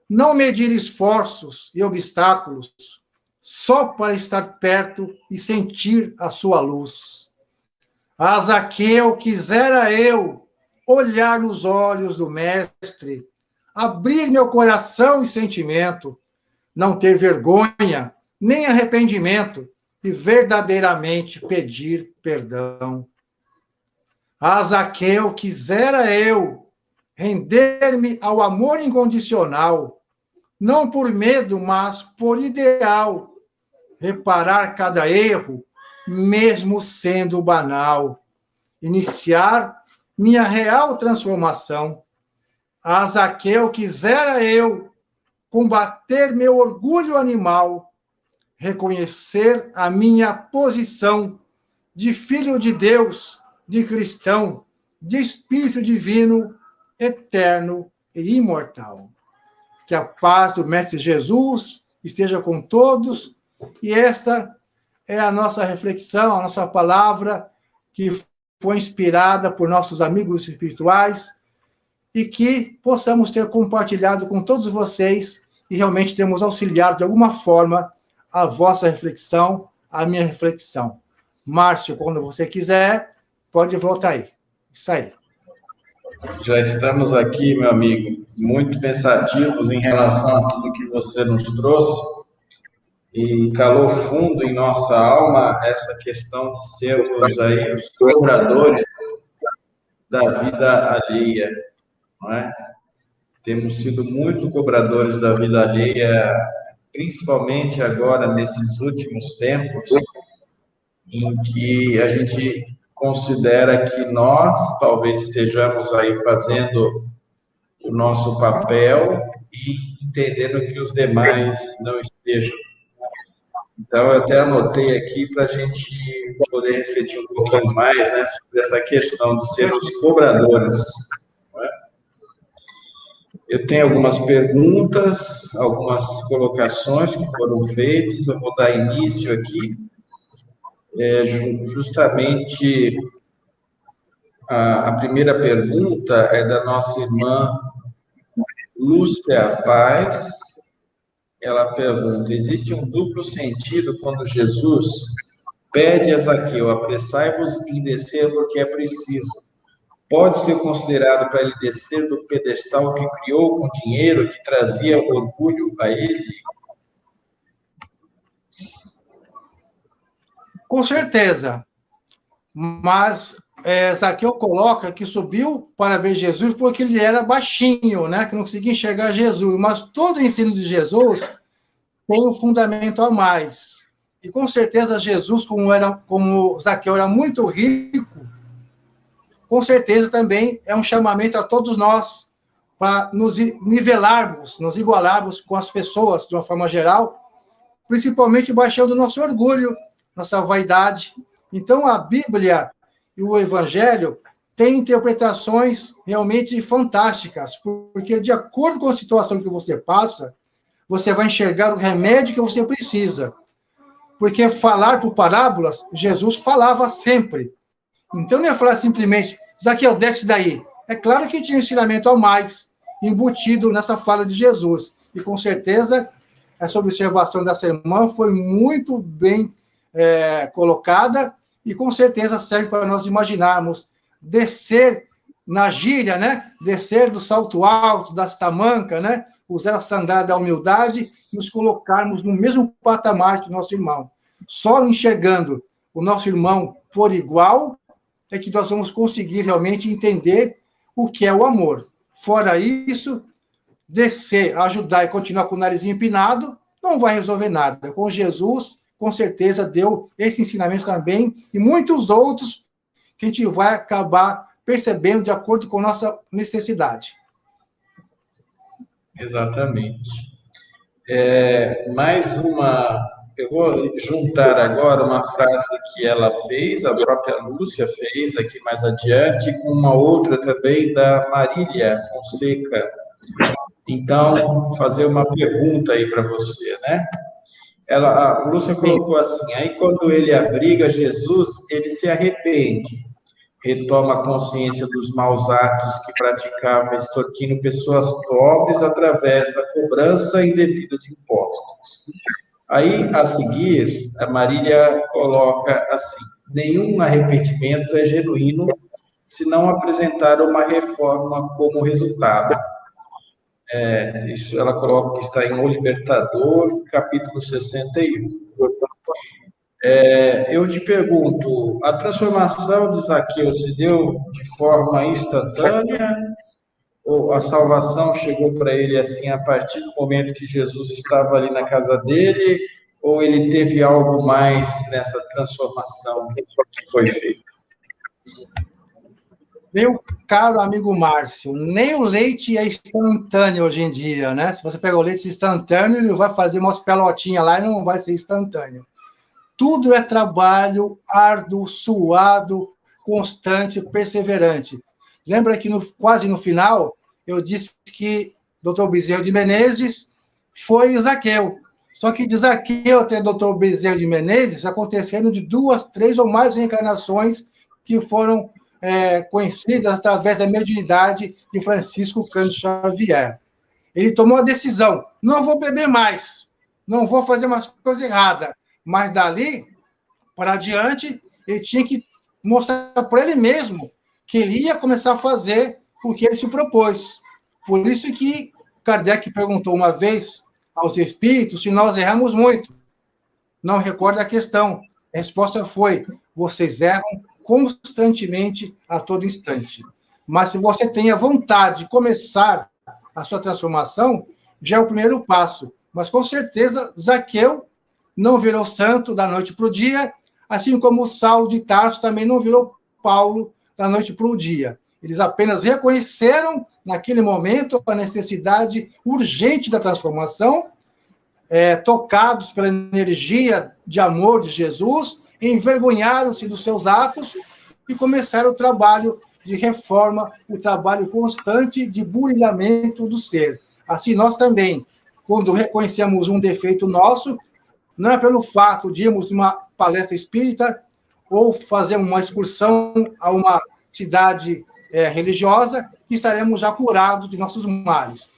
B: não medir esforços e obstáculos, só para estar perto e sentir a sua luz. Ah, Zaqueu, quisera eu olhar nos olhos do Mestre, abrir meu coração e sentimento, não ter vergonha, nem arrependimento, e verdadeiramente pedir perdão. Ah, Zaqueu, quisera eu render-me ao amor incondicional, não por medo, mas por ideal, reparar cada erro, mesmo sendo banal, iniciar minha real transformação. Ah, Zaqueu, quisera eu combater meu orgulho animal, reconhecer a minha posição de filho de Deus, de cristão, de espírito divino, eterno e imortal. Que a paz do Mestre Jesus esteja com todos, e esta é a nossa reflexão, a nossa palavra, que foi inspirada por nossos amigos espirituais, e que possamos ter compartilhado com todos vocês e realmente termos auxiliado de alguma forma a vossa reflexão, a minha reflexão. Márcio, quando você quiser, pode voltar aí. Isso aí.
A: Já estamos aqui, meu amigo, muito pensativos em relação a tudo que você nos trouxe e calou fundo em nossa alma essa questão de sermos aí os cobradores da vida alheia, não é? Temos sido muito cobradores da vida alheia, principalmente agora, nesses últimos tempos, em que a gente considera que nós talvez estejamos aí fazendo o nosso papel e entendendo que os demais não estejam. Então, eu até anotei aqui para a gente poder refletir um pouquinho mais, né, sobre essa questão de sermos cobradores. Eu tenho algumas perguntas, algumas colocações que foram feitas, eu vou dar início aqui. Justamente a primeira pergunta é da nossa irmã Lúcia Paz. Ela pergunta: existe um duplo sentido quando Jesus pede a Zaqueu: apressai-vos em descer porque é preciso. Pode ser considerado para ele descer do pedestal que criou com dinheiro, que trazia orgulho a ele?
B: Com certeza. Mas Zaqueu coloca que subiu para ver Jesus porque ele era baixinho, né? Que não conseguia enxergar Jesus. Mas todo o ensino de Jesus tem um fundamento a mais. E com certeza Jesus, como Zaqueu era muito rico, com certeza também é um chamamento a todos nós para nos nivelarmos, nos igualarmos com as pessoas de uma forma geral, principalmente baixando nosso orgulho, nossa vaidade. Então, a Bíblia e o Evangelho têm interpretações realmente fantásticas, porque de acordo com a situação que você passa, você vai enxergar o remédio que você precisa. Porque falar por parábolas, Jesus falava sempre. Então, não ia falar simplesmente, Zaqueu, desce daí. É claro que tinha um ensinamento a mais embutido nessa fala de Jesus. e com certeza essa observação dessa irmã foi muito bem colocada e com certeza serve para nós imaginarmos descer na gíria, né? Descer do salto alto, das tamancas, né? Usar a sandália da humildade e nos colocarmos no mesmo patamar que o nosso irmão. Só enxergando o nosso irmão por igual é que nós vamos conseguir realmente entender o que é o amor. Fora isso, descer, ajudar e continuar com o narizinho empinado, não vai resolver nada. Com Jesus, com certeza, deu esse ensinamento também, e muitos outros que a gente vai acabar percebendo de acordo com nossa necessidade.
A: Exatamente. Mais uma... Eu vou juntar agora uma frase que ela fez, a própria Lúcia fez aqui mais adiante, com uma outra também da Marília Fonseca. Então, fazer uma pergunta aí para você, né? A Lúcia colocou assim: aí quando ele abriga Jesus, ele se arrepende, retoma a consciência dos maus atos que praticava, extorquindo pessoas pobres através da cobrança indevida de impostos. Aí, a seguir, a Marília coloca assim: nenhum arrependimento é genuíno se não apresentar uma reforma como resultado. Isso ela coloca que está em O Libertador, capítulo 61. Eu te pergunto, a transformação de Zaqueu se deu de forma instantânea ou a salvação chegou para ele assim a partir do momento que Jesus estava ali na casa dele, ou ele teve algo mais nessa transformação que foi feita?
B: Meu caro amigo Márcio, nem o leite é instantâneo hoje em dia, né? Se você pega o leite instantâneo, ele vai fazer umas pelotinhas lá e não vai ser instantâneo. Tudo é trabalho árduo, suado, constante, perseverante. Lembra que quase no final, eu disse que Dr. Bezerra de Menezes foi Zaqueu. Só que de Zaqueu até Dr. Bezerra de Menezes aconteceram de 2, 3 ou mais reencarnações que foram conhecidas através da mediunidade de Francisco Cândido Xavier. Ele tomou a decisão: não vou beber mais, não vou fazer umas coisas erradas. Mas dali para adiante, ele tinha que mostrar para ele mesmo que ele ia começar a fazer o que ele se propôs. Por isso que Kardec perguntou uma vez aos espíritos se nós erramos muito. Não recordo a questão. A resposta foi: vocês erram constantemente a todo instante. Mas se você tem a vontade de começar a sua transformação, já é o primeiro passo. Mas com certeza, Zaqueu não virou santo da noite para o dia, assim como Saulo de Tarso também não virou Paulo da noite para o dia. Eles apenas reconheceram, naquele momento, a necessidade urgente da transformação, tocados pela energia de amor de Jesus, envergonharam-se dos seus atos e começaram o trabalho de reforma, o trabalho constante de burilhamento do ser. Assim, nós também, quando reconhecemos um defeito nosso, não é pelo fato de irmos numa palestra espírita ou fazer uma excursão a uma cidade religiosa que estaremos já curados de nossos males.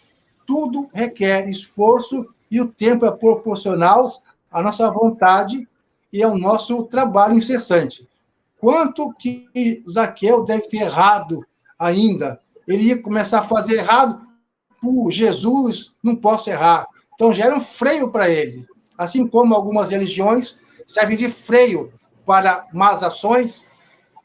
B: Tudo requer esforço e o tempo é proporcional à nossa vontade e ao nosso trabalho incessante. Quanto que Zaqueu deve ter errado ainda? Ele ia começar a fazer errado, por Jesus, não posso errar. Então já era um freio para ele. Assim como algumas religiões servem de freio para más ações,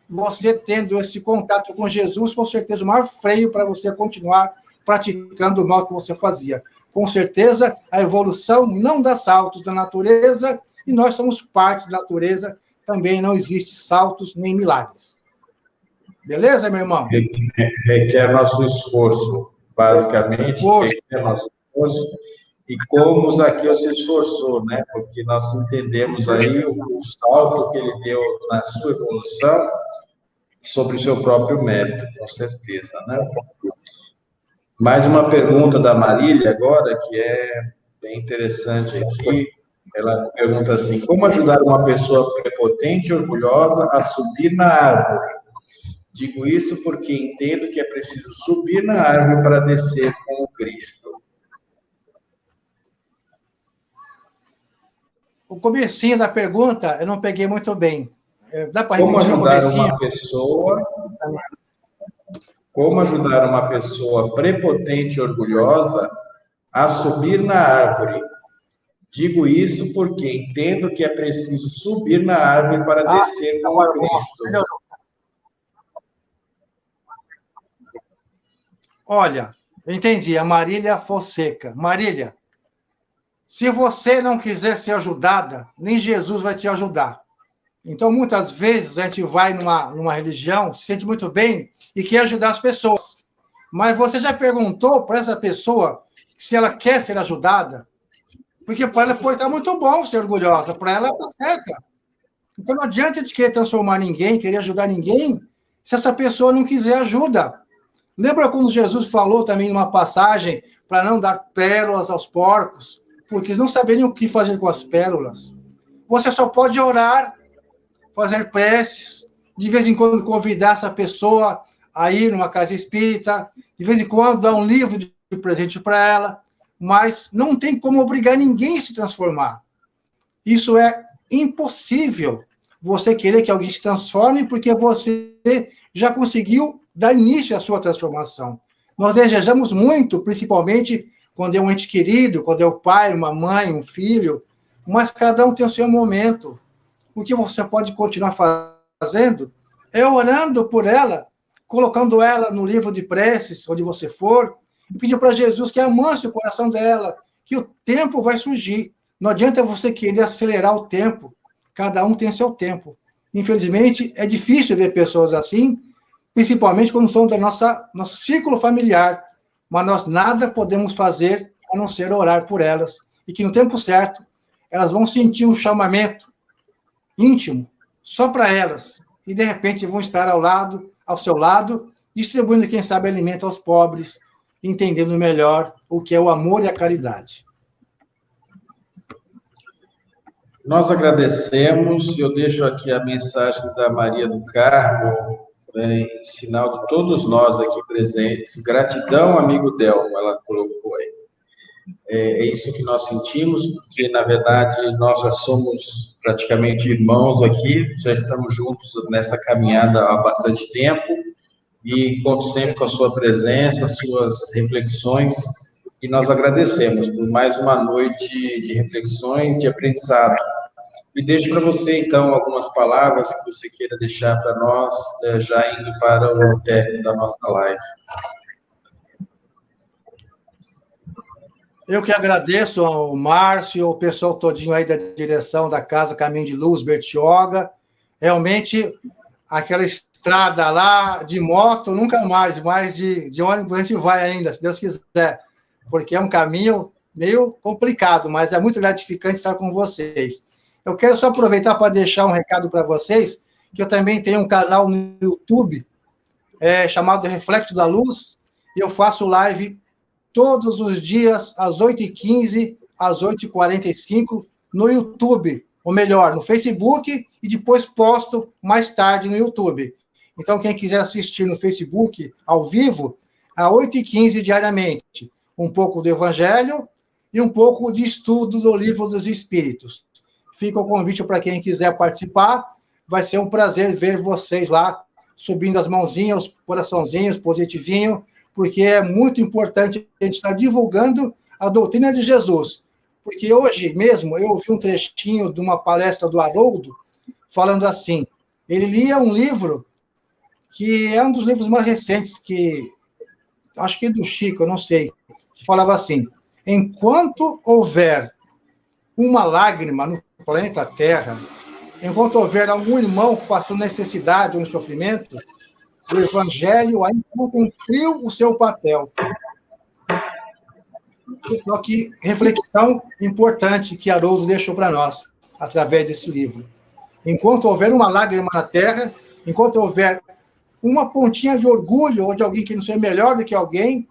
B: você tendo esse contato com Jesus, com certeza o maior freio para você continuar praticando o mal que você fazia. Com certeza, a evolução não dá saltos da natureza, e nós somos parte da natureza, também não existe saltos nem milagres. Beleza, meu irmão?
A: Requer nosso esforço, basicamente, requer nosso esforço. E como o Zaqueu se esforçou, né? Porque nós entendemos aí o salto que ele deu na sua evolução sobre o seu próprio mérito, com certeza, né? Mais uma pergunta da Marília agora, que é bem interessante aqui. Ela pergunta assim: como ajudar uma pessoa prepotente e orgulhosa a subir na árvore? Digo isso porque entendo que é preciso subir na árvore para descer com o Cristo.
B: o comecinho da pergunta eu não peguei muito bem. Dá para
A: Como
B: repetir o
A: ajudar
B: comecinho?
A: Como ajudar uma pessoa prepotente e orgulhosa a subir na árvore? Digo isso porque entendo que é preciso subir na árvore para descer com o Cristo.
B: Olha, eu entendi. A Marília Fonseca. Marília, se você não quiser ser ajudada, nem Jesus vai te ajudar. Então, muitas vezes, a gente vai numa religião, se sente muito bem e quer ajudar as pessoas. Mas você já perguntou para essa pessoa se ela quer ser ajudada? Porque para ela pode estar muito bom ser orgulhosa, para ela está certa. Então, não adianta de querer transformar ninguém, querer ajudar ninguém, se essa pessoa não quiser ajuda. Lembra quando Jesus falou também numa passagem para não dar pérolas aos porcos, porque eles não saberiam o que fazer com as pérolas? Você só pode orar, fazer preces, de vez em quando convidar essa pessoa a ir numa casa espírita, de vez em quando dar um livro de presente para ela, mas não tem como obrigar ninguém a se transformar. Isso é impossível, você querer que alguém se transforme, porque você já conseguiu dar início à sua transformação. Nós desejamos muito, principalmente quando é um ente querido, quando é o pai, uma mãe, um filho, mas cada um tem o seu momento. O que você pode continuar fazendo é orando por ela, colocando ela no livro de preces, onde você for, e pedir para Jesus que amasse o coração dela, que o tempo vai surgir. Não adianta você querer acelerar o tempo. Cada um tem seu tempo. Infelizmente, é difícil ver pessoas assim, principalmente quando são do nosso círculo familiar. Mas nós nada podemos fazer a não ser orar por elas. E que no tempo certo, elas vão sentir um chamamento íntimo, só para elas. E, de repente, vão estar ao seu lado, distribuindo, quem sabe, alimento aos pobres, entendendo melhor o que é o amor e a caridade.
A: Nós agradecemos, eu deixo aqui a mensagem da Maria do Carmo, em sinal de todos nós aqui presentes. Gratidão, amigo Delmo, ela colocou aí. É isso que nós sentimos, porque, na verdade, nós já somos praticamente irmãos aqui, já estamos juntos nessa caminhada há bastante tempo, e conto sempre com a sua presença, suas reflexões, e nós agradecemos por mais uma noite de reflexões, de aprendizado. E deixo para você, então, algumas palavras que você queira deixar para nós, já indo para o término da nossa live.
B: Eu que agradeço ao Márcio, ao pessoal todinho aí da direção da Casa Caminho de Luz, Bertioga. Realmente, aquela estrada lá de moto, nunca mais, mas de ônibus a gente vai ainda, se Deus quiser, porque é um caminho meio complicado, mas é muito gratificante estar com vocês. Eu quero só aproveitar para deixar um recado para vocês, que eu também tenho um canal no YouTube, chamado Reflexo da Luz, e eu faço live todos os dias, às 8h15, às 8h45, no YouTube, ou melhor, no Facebook, e depois posto mais tarde no YouTube. Então, quem quiser assistir no Facebook, ao vivo, às 8h15 diariamente, um pouco do Evangelho e um pouco de estudo do Livro dos Espíritos. Fica o convite para quem quiser participar, vai ser um prazer ver vocês lá, subindo as mãozinhas, os coraçãozinhos, positivinho, porque é muito importante a gente estar divulgando a doutrina de Jesus. Porque hoje mesmo eu ouvi um trechinho de uma palestra do Haroldo, falando assim, ele lia um livro que é um dos livros mais recentes, que acho que é do Chico, eu não sei, que falava assim, enquanto houver uma lágrima no planeta Terra, enquanto houver algum irmão passando necessidade ou sofrimento, o Evangelho ainda não cumpriu o seu papel. Só que reflexão importante que Haroldo deixou para nós, através desse livro. Enquanto houver uma lágrima na terra, enquanto houver uma pontinha de orgulho ou de alguém que não seja melhor do que alguém,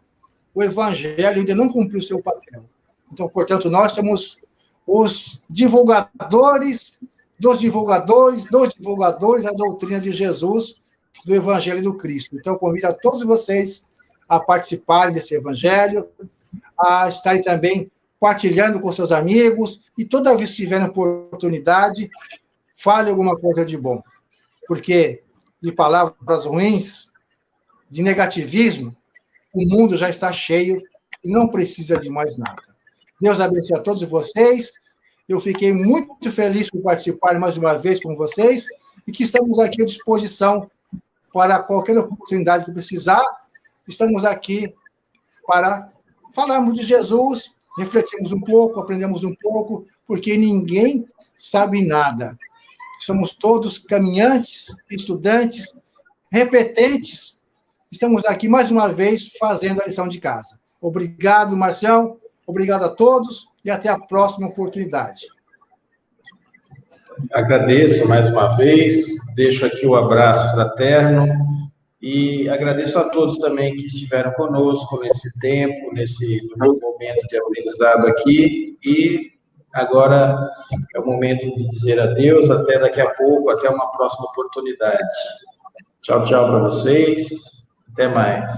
B: o Evangelho ainda não cumpriu o seu papel. Então, portanto, nós somos os divulgadores da doutrina de Jesus, do Evangelho do Cristo. Então, eu convido a todos vocês a participarem desse Evangelho, a estarem também partilhando com seus amigos, e toda vez que tiverem oportunidade, fale alguma coisa de bom. Porque de palavras ruins, de negativismo, o mundo já está cheio e não precisa de mais nada. Deus abençoe a todos vocês. Eu fiquei muito feliz por participar mais uma vez com vocês e que estamos aqui à disposição para qualquer oportunidade que precisar. Estamos aqui para falarmos de Jesus, refletirmos um pouco, aprendemos um pouco, porque ninguém sabe nada. Somos todos caminhantes, estudantes, repetentes. Estamos aqui mais uma vez fazendo a lição de casa. Obrigado, Marcião. Obrigado a todos e até a próxima oportunidade.
A: Agradeço mais uma vez, deixo aqui o abraço fraterno e agradeço a todos também que estiveram conosco nesse tempo, nesse momento de aprendizado aqui, e agora é o momento de dizer adeus, até daqui a pouco, até uma próxima oportunidade. Tchau, tchau para vocês, até mais.